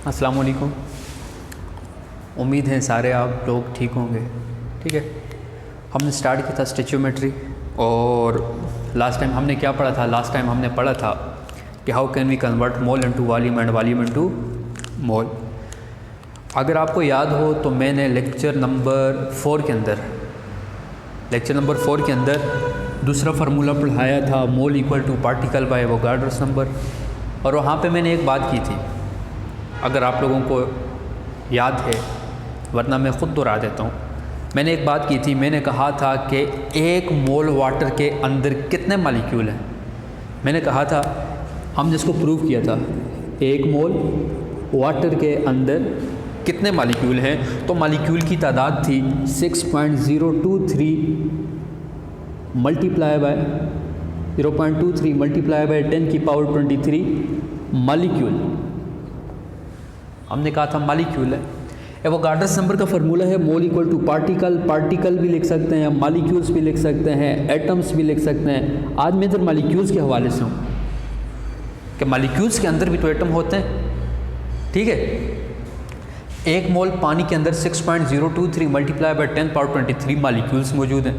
अस्सलाम वालेकुम। उम्मीद है सारे आप लोग ठीक होंगे। ठीक है, हमने स्टार्ट किया था स्टैच्योमेट्री और लास्ट टाइम हमने क्या पढ़ा था? लास्ट टाइम हमने पढ़ा था कि how can we convert mole into volume and volume into mole. अगर आपको याद हो तो मैंने लेक्चर नंबर 4 के अंदर दूसरा फार्मूला पढ़ाया था, mole equal to particle by Avogadro's number. और वहाँ पे मैंने एक बात की थी, अगर आप लोगों को याद है, वरना मैं ख़ुद दोहरा देता हूँ। मैंने एक बात की थी, मैंने कहा था कि 1 मोल वाटर के अंदर कितने मालिक्यूल हैं। मैंने कहा था, हमने इसको प्रूव किया था, 1 मोल वाटर के अंदर कितने मालिक्यूल हैं। तो मालिक्यूल की तादाद थी 6.023 मल्टीप्लाई बाय 0.23 मल्टीप्लाई बाय 10 की पावर 23 मालिक्यूल। हमने कहा था मालिक्यूल है। एवोगाड्रोस नंबर का फार्मूला है mole equal to particle. Particle भी लिख सकते हैं, मालिक्यूल्स भी लिख सकते हैं, एटम्स भी लिख सकते हैं। आज मैं इधर मालिक्यूल्स के हवाले से हूँ कि मालिक्यूल्स के अंदर भी तो एटम होते हैं। ठीक है, 1 मोल पानी के अंदर 6.023 मल्टीप्लाई बाय 10 पावर 23 मालिक्यूल्स मौजूद हैं।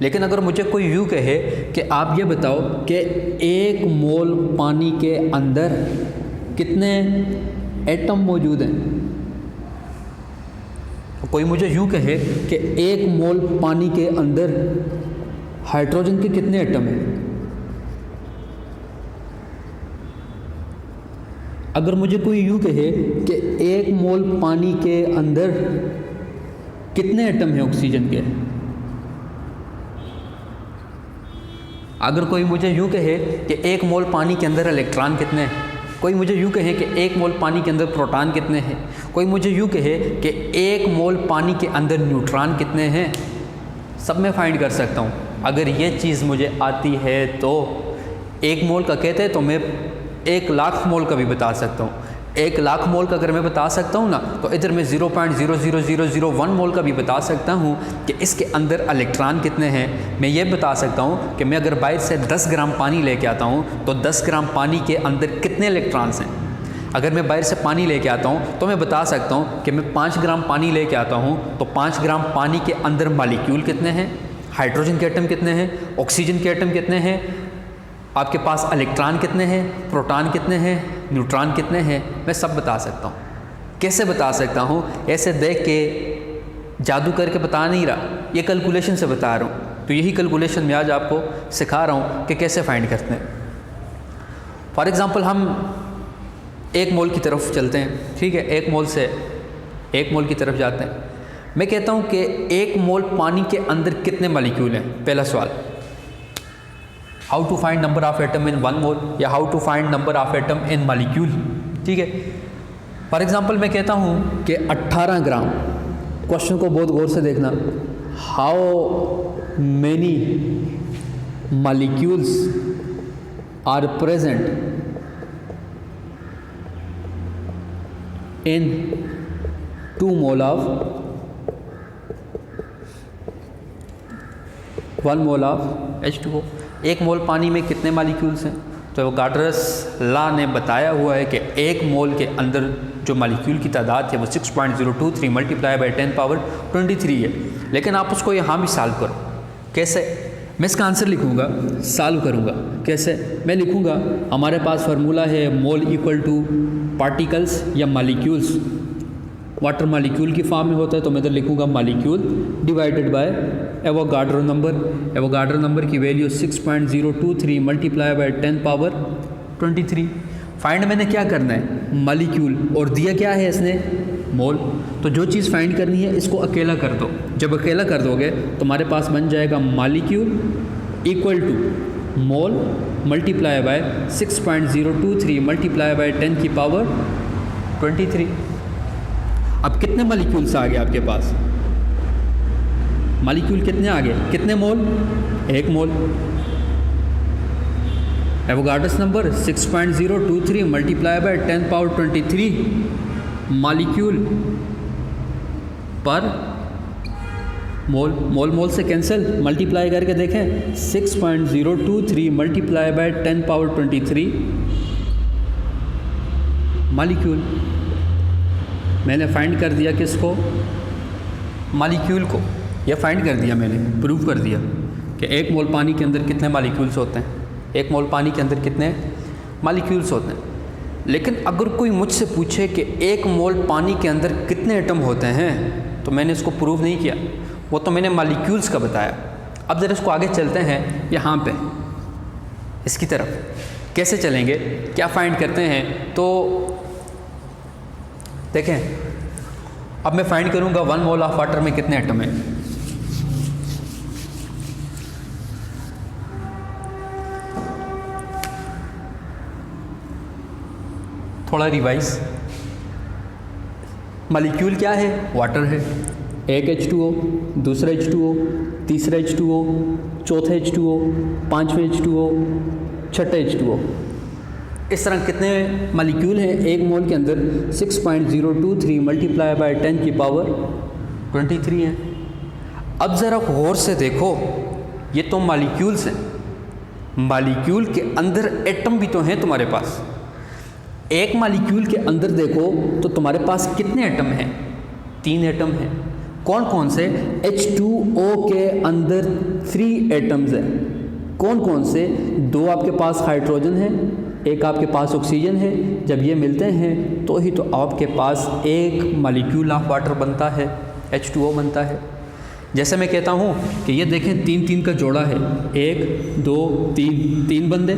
लेकिन अगर मुझे कोई यूँ कहे कि आप ये बताओ कि 1 मोल पानी के अंदर कितने एटम मौजूद हैं, कोई मुझे यूँ कहे कि 1 मोल पानी के अंदर हाइड्रोजन के कितने एटम हैं, अगर मुझे कोई यूँ कहे कि 1 मोल पानी के अंदर कितने एटम हैं ऑक्सीजन के, अगर कोई मुझे यूँ कहे कि 1 मोल पानी के अंदर इलेक्ट्रॉन कितने हैं, कोई मुझे यूँ कहे कि 1 मोल पानी के अंदर प्रोटॉन कितने हैं, कोई मुझे यूँ कहे कि 1 मोल पानी के अंदर न्यूट्रॉन कितने हैं, सब मैं फाइंड कर सकता हूँ। अगर ये चीज़ मुझे आती है तो 1 मोल का कहते हैं तो मैं 1 लाख मोल का भी बता सकता हूँ। 1 लाख मोल का अगर मैं बता सकता हूँ ना, तो इधर मैं 0.00001 मोल का भी बता सकता हूँ कि इसके अंदर इलेक्ट्रॉन कितने हैं। मैं ये बता सकता हूँ कि मैं अगर बाहर से 10 ग्राम पानी लेके आता हूँ तो 10 ग्राम पानी के अंदर कितने इलेक्ट्रॉन्स हैं। अगर मैं बाहर से पानी लेके आता हूँ तो मैं बता सकता हूँ कि मैं 5 ग्राम पानी लेके आता हूँ तो 5 ग्राम पानी के अंदर मालिक्यूल कितने हैं, हाइड्रोजन के एटम कितने हैं, ऑक्सीजन के एटम कितने हैं, आपके पास इलेक्ट्रॉन कितने हैं, प्रोटॉन कितने हैं, न्यूट्रॉन कितने हैं, मैं सब बता सकता हूँ। कैसे बता सकता हूँ? ऐसे देख के जादू करके बता नहीं रहा, ये कैलकुलेशन से बता रहा हूँ। तो यही कैलकुलेशन मैं आज आपको सिखा रहा हूँ कि कैसे फाइंड करते हैं। फॉर एग्ज़ाम्पल हम 1 मोल की तरफ चलते हैं। ठीक है, 1 मोल से 1 मोल की तरफ जाते हैं। मैं कहता हूँ कि 1 मोल पानी के अंदर कितने मालिक्यूल हैं। पहला सवाल, how to find number of atom in 1 mole या how to find number of atom in molecule. ठीक है, फॉर एग्जांपल मैं कहता हूँ कि 18 ग्राम, क्वेश्चन को बहुत गौर से देखना, how many molecules are present in 2 mole of 1 mole of H2O। 1 mole पानी में कितने मालिक्यूल्स हैं? तो एवोगाड्रोस लॉ ने बताया हुआ है कि 1 मोल के अंदर जो मालिक्यूल की तादाद है वो 6.023 मल्टीप्लाई बाय 10 पावर 23 है। लेकिन आप उसको यहाँ भी सॉल्व करो। कैसे? मैं इसका आंसर लिखूँगा, सॉल्व करूँगा। कैसे? मैं लिखूँगा, हमारे पास फार्मूला है मोल इक्वल टू पार्टिकल्स या मालिक्यूल्स। वाटर मालिक्यूल की फॉर्म में होता है तो मैं इधर लिखूँगा molecule divided by Avogadro number. Avogadro number की value 6.023 multiply by 10 power 23। Find मैंने क्या करना है? मालिक्यूल, और दिया क्या है इसने? मोल। तो जो चीज़ फाइंड करनी है इसको अकेला कर दो। जब अकेला कर दोगे तो हमारे पास बन जाएगा molecule equal to mole multiply by 6.023 multiply by 10 की पावर 23। अब कितने मालिक्यूल्स आ गए आपके पास? मालिक्यूल कितने आ गए? कितने mole? 1 mole. Avogadro's number 6.023 multiply by 10 power 23 molecule per mole. मोल मोल से कैंसिल, मल्टीप्लाई करके देखें, 6.023 मल्टीप्लाई बाय 10 पावर 23 मालिक्यूल। मैंने फाइंड कर दिया किसको, मॉलिक्यूल को। यह फाइंड कर दिया मैंने, प्रूव कर दिया कि 1 मोल पानी के अंदर कितने मॉलिक्यूल्स होते हैं, 1 मोल पानी के अंदर कितने मॉलिक्यूल्स होते हैं। लेकिन अगर कोई मुझसे पूछे कि 1 मोल पानी के अंदर कितने एटम होते हैं, तो मैंने इसको प्रूव नहीं किया, वो तो मैंने मॉलिक्यूल्स का बताया। अब ज़रा इसको आगे चलते हैं यहाँ पे, इसकी तरफ कैसे चलेंगे, क्या फाइंड करते हैं। तो देखें, अब मैं फाइंड करूँगा 1 मोल ऑफ वाटर में कितने एटम हैं। थोड़ा रिवाइज, मॉलिक्यूल क्या है, वाटर है। एक H2O, दूसरा H2O, तीसरा H2O, चौथा H2O, पांचवें H2O, छठा H2O। इस तरह कितने मॉलिक्यूल हैं 1 मोल के अंदर, 6.023 मल्टीप्लाई बाय 10 की पावर 23 हैं। अब ज़रा गौर से देखो, ये तो मॉलिक्यूल्स हैं, मॉलिक्यूल के अंदर एटम भी तो हैं तुम्हारे पास। एक मॉलिक्यूल के अंदर देखो तो तुम्हारे पास कितने एटम हैं, 3 एटम हैं। कौन कौन से, H2O के अंदर 3 एटम्स हैं। कौन कौन से, 2 आपके पास हाइड्रोजन है, 1 आपके पास ऑक्सीजन है। जब ये मिलते हैं तो ही तो आपके पास एक मॉलिक्यूल ऑफ वाटर बनता है, H2O बनता है। जैसे मैं कहता हूँ कि ये देखें 3-3 का जोड़ा है, 1 2 3, 3 बंदे,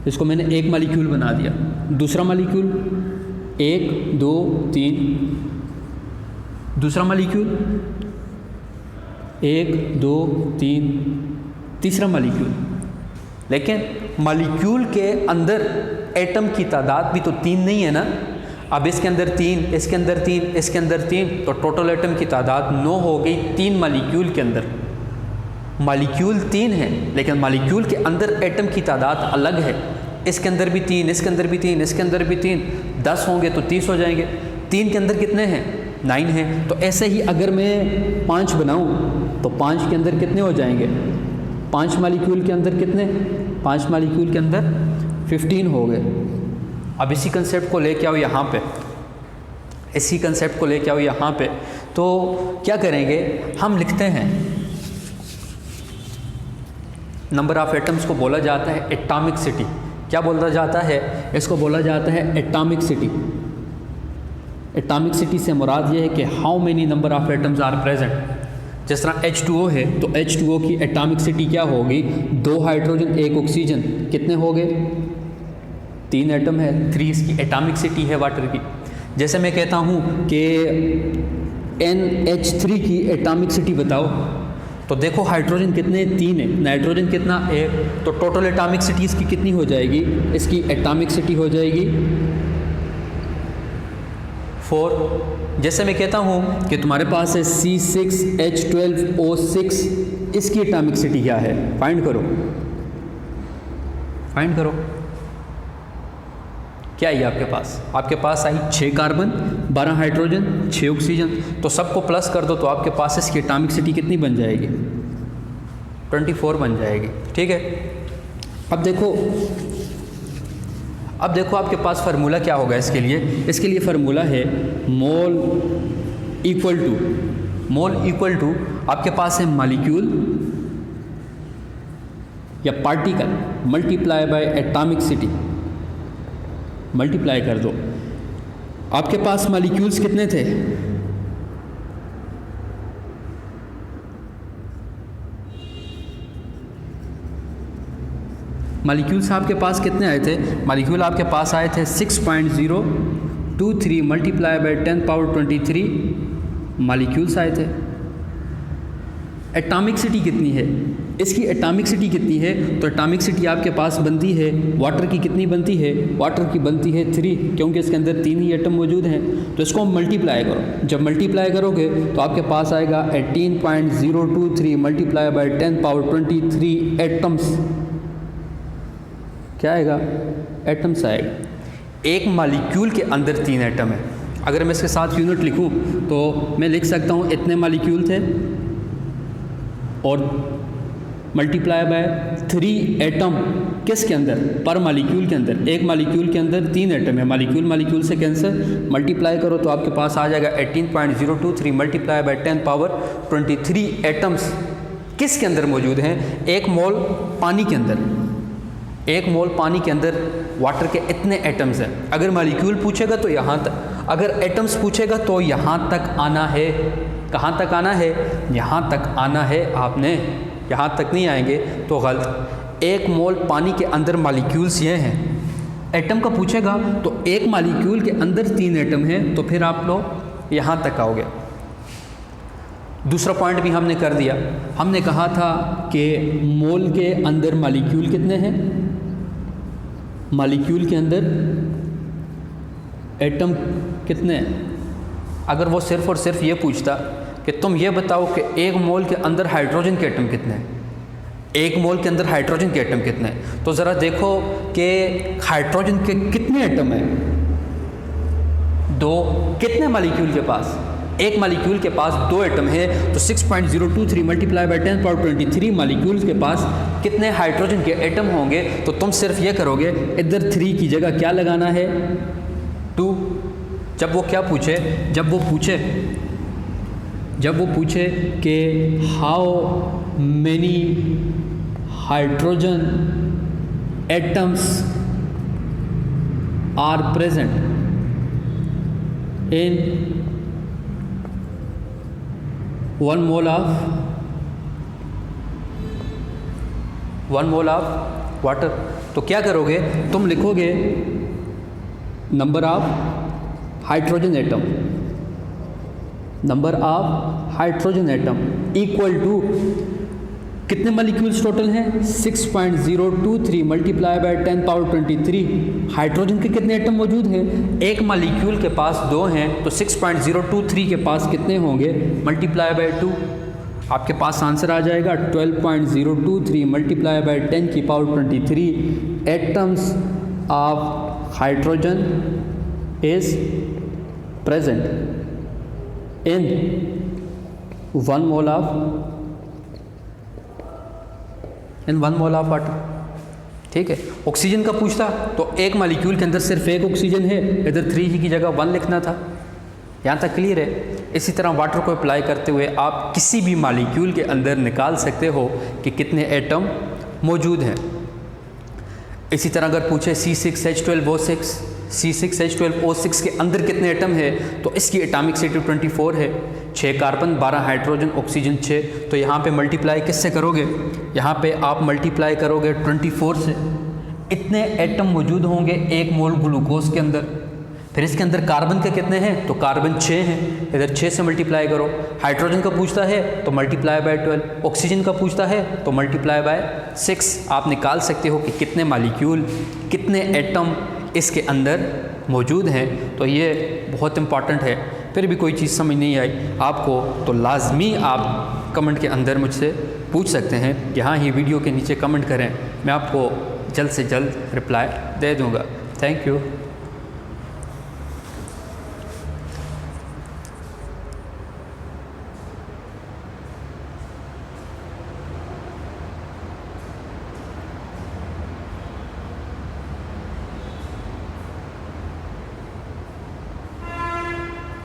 इसको मैंने एक मॉलिक्यूल बना दिया। दूसरा मॉलिक्यूल 1 2 3, दूसरा मॉलिक्यूल 1 2 3, तीसरा मॉलिक्यूल। लेकिन मॉलिक्यूल के अंदर एटम की तादाद भी तो 3 नहीं है ना। अब इसके अंदर 3, इसके अंदर 3, इसके अंदर 3, तो टोटल एटम की तादाद 9 हो गई 3 मॉलिक्यूल के अंदर। मॉलिक्यूल 3 है, लेकिन मॉलिक्यूल के अंदर एटम की तादाद अलग है। इसके अंदर भी 3, इसके अंदर भी 3, इसके अंदर भी 3, 10 होंगे तो 30 हो जाएंगे। 3 के अंदर कितने हैं, 9 हैं। तो ऐसे ही अगर मैं 5 बनाऊं तो 5 के अंदर कितने हो जाएंगे, 5 मॉलिक्यूल के अंदर कितने, 5 मॉलिक्यूल के अंदर 15 हो गए। अब इसी कंसेप्ट को लेके आओ यहाँ पे, इसी कंसेप्ट को लेके आओ यहाँ पे। तो क्या करेंगे, हम लिखते हैं नंबर ऑफ एटम्स को बोला जाता है एटॉमिक सिटी। क्या बोला जाता है, इसको बोला जाता है एटॉमिक सिटी। एटॉमिक सिटी से मुराद ये है कि how many number of atoms are present. जिस तरह H2O है तो H2O की एटॉमिक सिटी क्या होगी, 2 हाइड्रोजन 1 ऑक्सीजन, कितने हो गए, 3 एटम है, 3 इसकी एटॉमिक सिटी है वाटर की। जैसे मैं कहता हूँ कि NH3 की एटॉमिक सिटी बताओ, तो देखो हाइड्रोजन कितने, 3 है, नाइट्रोजन कितना, 1, तो टोटल एटॉमिक सिटी इसकी कितनी हो जाएगी, इसकी एटॉमिक सिटी हो जाएगी 4। जैसे मैं कहता हूँ कि तुम्हारे पास है C6H12O6, इसकी एटॉमिक सिटी क्या है, फाइंड करो, फाइंड करो। क्या है आपके पास आई 6 कार्बन, 12 हाइड्रोजन, 6 ऑक्सीजन, तो सबको प्लस कर दो तो आपके पास इसकी एटॉमिक सिटी कितनी बन जाएगी, 24 बन जाएगी। ठीक है। अब देखो आपके पास फार्मूला क्या होगा इसके लिए फार्मूला है मोल इक्वल टू आपके पास है मॉलिक्यूल या particle multiply by atomic city, multiply कर दो। आपके पास मॉलिक्यूल्स कितने थे, मॉलिक्यूल्स आपके पास कितने आए थे, मॉलिक्यूल आपके पास आए थे 6.023 मल्टीप्लाई बाय 10 पावर 23 मॉलिक्यूल्स आए थे। एटॉमिक सिटी कितनी है, इसकी एटॉमिक सिटी कितनी है, तो एटॉमिक सिटी आपके पास बनती है, वाटर की कितनी बनती है, वाटर की बनती है 3, क्योंकि इसके अंदर 3 ही एटम मौजूद हैं। तो इसको मल्टीप्लाई करो, जब मल्टीप्लाई करोगे तो आपके पास आएगा 18.023 मल्टीप्लाई बाय 10 पावर 23 एटम्स। क्या आएगा, एटम्स आएगा। एक मॉलिक्यूल के अंदर 3 एटम है। अगर मैं इसके साथ यूनिट लिखूं तो मैं लिख सकता हूं इतने मॉलिक्यूल थे और मल्टीप्लाई बाय 3 एटम किसके अंदर, पर मालिक्यूल के अंदर। एक मालिक्यूल के अंदर 3 एटम है, मालिक्यूल मालिक्यूल से कैंसिल, मल्टीप्लाई करो तो आपके पास आ जाएगा 18.023 मल्टीप्लाई बाय 10 पावर 23 एटम्स किसके अंदर मौजूद हैं, एक मोल पानी के अंदर। एक मोल पानी के अंदर वाटर के इतने एटम्स हैं। अगर मालिक्यूल पूछेगा तो यहाँ तक, अगर एटम्स पूछेगा तो यहाँ तक आना है। कहाँ तक आना है, यहाँ तक आना है आपने, यहाँ तक नहीं आएंगे तो गलत। एक मोल पानी के अंदर मालिक्यूल्स ये हैं, एटम का पूछेगा तो एक मालिक्यूल के अंदर 3 एटम हैं, तो फिर आप लोग यहाँ तक आओगे। दूसरा पॉइंट भी हमने कर दिया, हमने कहा था कि मोल के अंदर मालिक्यूल कितने हैं, मालिक्यूल के अंदर एटम कितने हैं। अगर वो सिर्फ़ और सिर्फ ये पूछता कि तुम ये बताओ कि एक मोल के अंदर हाइड्रोजन के एटम कितने हैं, एक मोल के अंदर हाइड्रोजन के एटम कितने हैं, तो ज़रा देखो कि हाइड्रोजन के कितने एटम हैं, 2। कितने मालिक्यूल के पास, एक मालिक्यूल के पास 2 एटम है, तो 6.023 मल्टीप्लाई बाय 10 पावर 23 मालिक्यूल्स के पास कितने हाइड्रोजन के एटम होंगे। तो तुम सिर्फ ये करोगे, इधर 3 की जगह क्या लगाना है, 2। जब वो क्या पूछे, जब वो पूछे कि how many hydrogen atoms are present in 1 mole of water, तो क्या करोगे, तुम लिखोगे number of hydrogen atom, number of hydrogen atom equal to कितने मॉलिक्यूल्स टोटल हैं, 6.023 मल्टीप्लाई बाय 10 पावर 23। हाइड्रोजन के कितने एटम मौजूद हैं, एक मॉलिक्यूल के पास 2 हैं, तो 6.023 के पास कितने होंगे, मल्टीप्लाई बाय 2। आपके पास आंसर आ जाएगा 12.023 मल्टीप्लाई बाय 10 की power 23 atoms of hydrogen is present in 1 mole of water. ठीक है। ऑक्सीजन का पूछता तो एक मालिक्यूल के अंदर सिर्फ एक ऑक्सीजन है, इधर 3 की जगह 1 लिखना था। यहाँ तक क्लियर है। इसी तरह वाटर को अप्लाई करते हुए आप किसी भी मालिक्यूल के अंदर निकाल सकते हो कि कितने एटम मौजूद हैं। इसी तरह अगर पूछे C6H12O6, C6H12O6 के अंदर कितने एटम है, तो इसकी एटॉमिक स्टेट 24 है, 6 कार्बन 12 हाइड्रोजन ऑक्सीजन 6। तो यहाँ पे मल्टीप्लाई किससे करोगे, यहाँ पे आप मल्टीप्लाई करोगे 24 से। इतने एटम मौजूद होंगे एक मोल ग्लूकोज के अंदर। फिर इसके अंदर कार्बन के कितने हैं, तो कार्बन 6 हैं, इधर 6 से मल्टीप्लाई करो। हाइड्रोजन का पूछता है तो मल्टीप्लाई बाय 12, ऑक्सीजन का पूछता है तो मल्टीप्लाई बाय 6। आप निकाल सकते हो कि कितने मालिक्यूल, कितने एटम इसके अंदर मौजूद हैं। तो ये बहुत इम्पॉर्टेंट है। फिर भी कोई चीज़ समझ नहीं आई आपको तो लाजमी आप कमेंट के अंदर मुझसे पूछ सकते हैं। यहाँ ही वीडियो के नीचे कमेंट करें, मैं आपको जल्द से जल्द रिप्लाई दे दूँगा। Thank you.